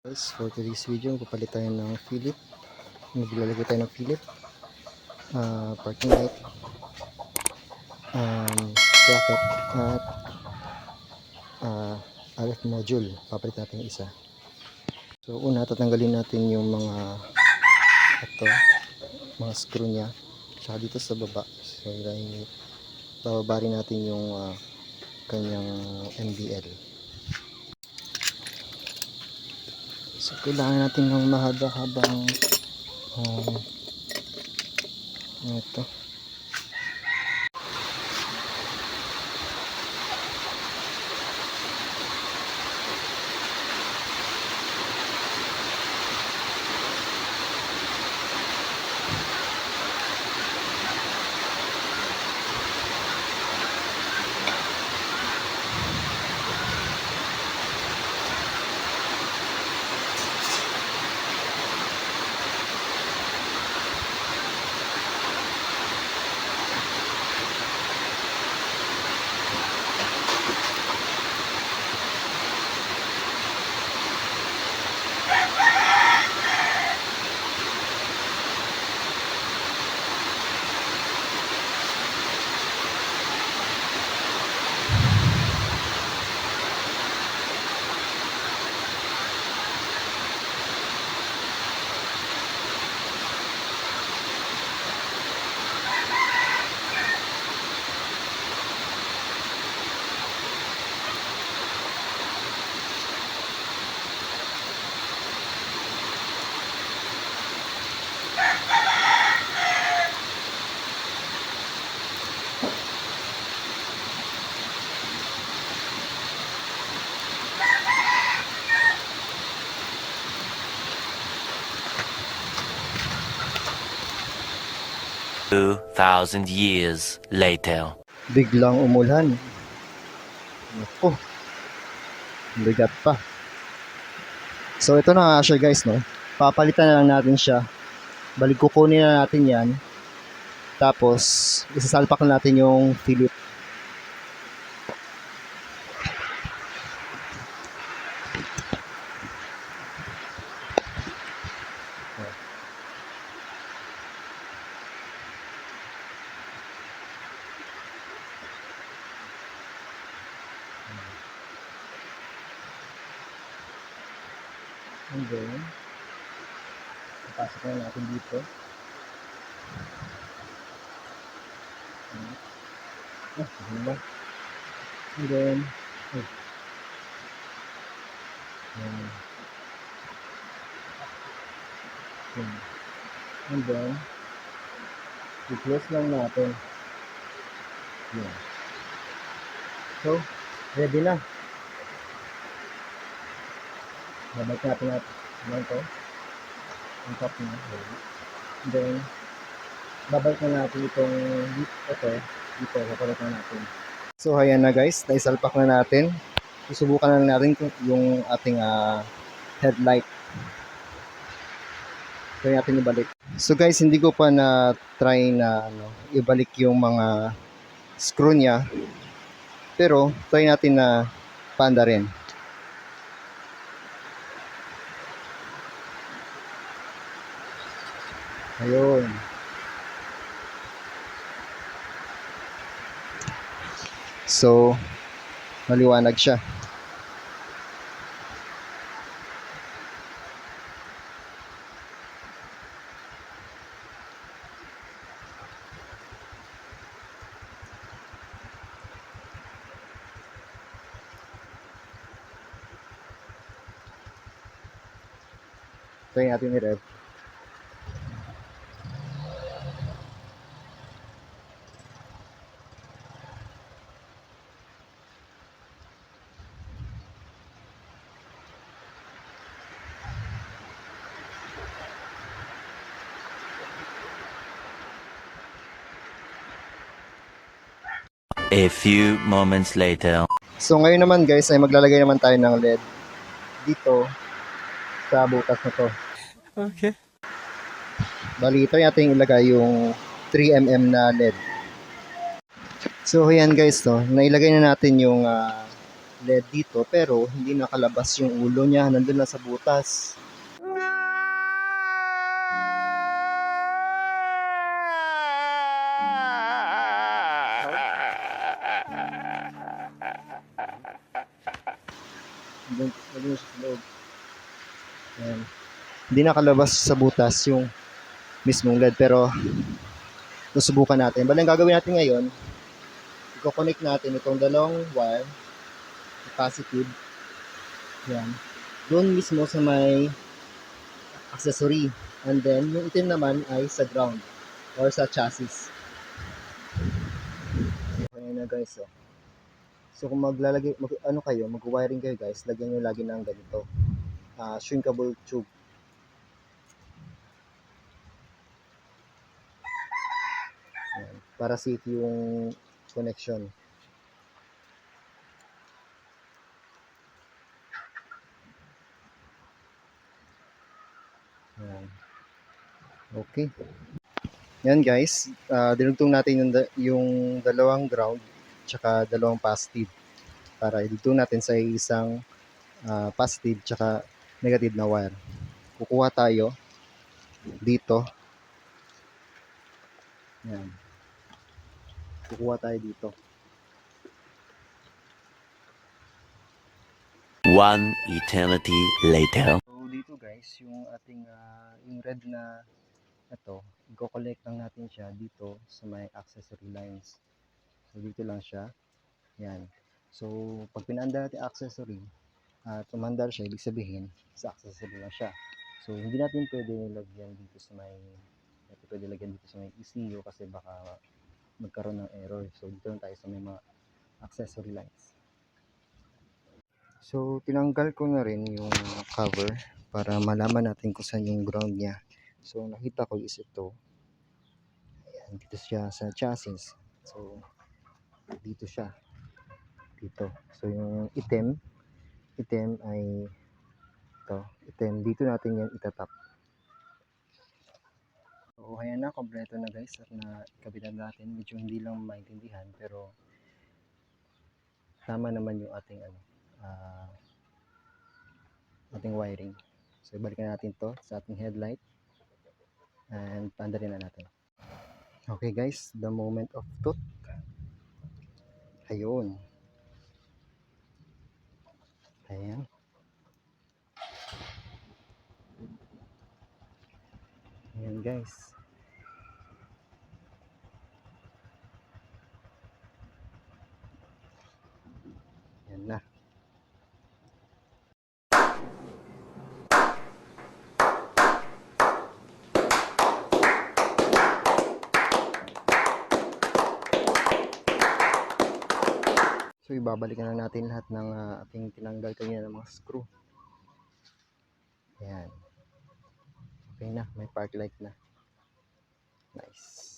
Guys, for today's video, papalit tayo ng Philip. Maglalagay tayo ng Philip, parking light, bracket, at RF module. Papalit natin yung isa. So una, tatanggalin natin yung mga mga screw nya, tsaka dito sa baba. So bababa rin natin yung kanyang MBL. So kailangan natin ng mahaba-habang ito. Thousand years later. Biglang umulan. Naku, bigat pa. So ito na nga siya guys, no? Papalitan na lang natin siya. Balik kukunin na natin yan. Tapos isasalpak na natin yung Philip. And then, ipasok na natin dito. And then, and then, i-close lang natin. Yan. So, ready na. Babalik natin ito. Ang top na. And then, babalik na natin itong dito, papalit na natin. So, ayan na guys, naisalpak na natin. Susubukan na natin yung ating headlight. Try natin ibalik. So guys, hindi ko pa na-try na ibalik yung mga screw nya. Pero, try natin na panda rin. Ayun. So, maliwanag siya. Try natin i-rev. A few moments later. So ngayon naman guys ay maglalagay naman tayo ng LED dito sa butas na to. Okay. Bali ito natin ilagay yung 3mm na LED. So ayan guys, nailagay na natin yung LED dito, pero hindi nakalabas yung ulo niya, nandun lang sa butas. Nandun siya sa loob. Ayan. Hindi nakalabas sa butas yung mismong LED, pero susubukan natin. Bali, ang gagawin natin ngayon, i-connect natin itong dalawang wire, positive, yan, doon mismo sa may accessory. And then, yung itim naman ay sa ground or sa chassis. Okay na guys, oh. So kung mag-wiring kayo guys, lagyan nyo lagi ng ganito, shrinkable tube. Yan, para safe yung connection. Yan. Okay. Yan guys, dinugtong natin yung dalawang ground tsaka dalawang positive para idugtong natin sa isang positive tsaka negative na wire. Kukuha tayo dito. Yan. Kukuha tayo dito. One eternity later. So dito guys, yung ating yung red na ito, i-collect lang natin siya dito sa may accessory lines. So dito lang siya. Yan. So pag pinanda natin accessory at umandar siya, ibig sabihin sa accessory lang siya. So hindi natin pwede lagyan dito sa may ECU kasi baka magkaroon ng error. So dito lang tayo sa may mga accessory lines. So tinanggal ko na rin yung cover para malaman natin kung saan yung ground niya. So nakita ko is ito. Ayan, dito siya sa chassis. So dito siya. Dito. So yung itim ay ito. Itim. Dito natin yan itatap. So ayan na, kompleto na guys at nakabitan natin. Medyo hindi lang maintindihan pero tama naman yung ating ating wiring. So ibalikan natin to sa ating headlight and pandarin na natin. Okay guys, the moment of truth. Ayun. Ayan. Ayan guys. Ayan na. So ibabalikan na natin lahat ng ating tinanggal kanina ng mga screw. Ayan. Okay na, may park light na. Nice.